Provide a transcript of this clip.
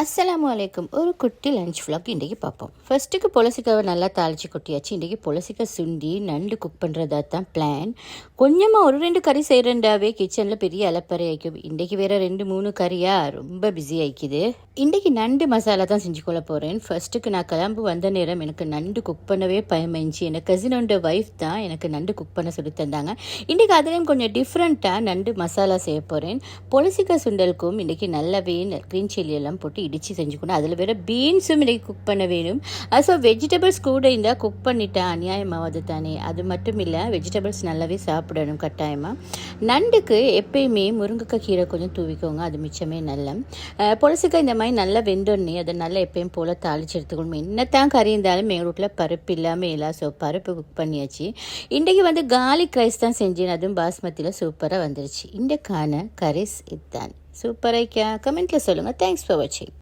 அஸ்ஸலாமு அலைக்கும். ஒரு குட்டி லஞ்ச் vlog இன்றைக்கி பார்ப்போம். ஃபர்ஸ்ட்டுக்கு பொலசிக்காவை நல்லா தாளித்து கொட்டியாச்சு. இன்றைக்கி பொலசிக்காய் சுண்டி நண்டு குக் பண்ணுறதா தான் பிளான். கொஞ்சமாக ஒரு 2 கறி செய்கிறண்டாவே கிச்சனில் பெரிய அலப்பறை ஆயிக்கும். இன்றைக்கி வேறு 2-3 கறியாக ரொம்ப பிஸி ஆயிக்குது. இன்றைக்கி நண்டு மசாலா தான் செஞ்சு கொள்ள போகிறேன். ஃபர்ஸ்ட்டுக்கு நான் கிளம்பு வந்த நேரம் எனக்கு நண்டு குக் பண்ணவே பயமைஞ்சி. எனக்கு கசினோட ஒய்ஃப் தான் எனக்கு நண்டு குக் பண்ண சொல்லி தந்தாங்க. இன்றைக்கி அதுலேயும் கொஞ்சம் டிஃப்ரெண்ட்டாக நண்டு மசாலா செய்ய போகிறேன். பொலசிக்காய் சுண்டலுக்கும் இன்றைக்கி நல்லாவே க்ரீன் சில்லி எல்லாம் போட்டு இடித்து செஞ்சுக்கணும். அதில் வேறு பீன்ஸும் இன்றைக்கி குக் பண்ண வேணும். ஸோ வெஜிடபிள்ஸ் கூட இருந்தால் குக் பண்ணிட்டேன், அநியாயமாவது தானே. அது மட்டும் இல்லை, வெஜிடபிள்ஸ் நல்லாவே சாப்பிடணும் கட்டாயமாக. நண்டுக்கு எப்பயுமே முருங்கைக்காய் கீரை கொஞ்சம் தூவிக்கோங்க, அது மிச்சமே நல்ல. பொலசிக்காய் இந்த மாதிரி நல்லா வெந்தோடனே அதை நல்லா எப்பயும் போல் தாளித்து எடுத்துக்கணும். என்னத்தான் கறி இருந்தாலும் எங்கள் வீட்டில் பருப்பு இல்லாமல் இல்லை. ஸோ பருப்பு குக் பண்ணியாச்சு. இன்றைக்கி கார்லிக் ரைஸ் தான் செஞ்சேன். அதுவும் பாஸ்மதியில் சூப்பராக வந்துருச்சு. இன்றைக்கான கரிஸ் இதுதான். சூப்பராக கமெண்ட்டில் சொல்லுங்கள். தேங்க்ஸ் ஃபார் வாட்சிங்.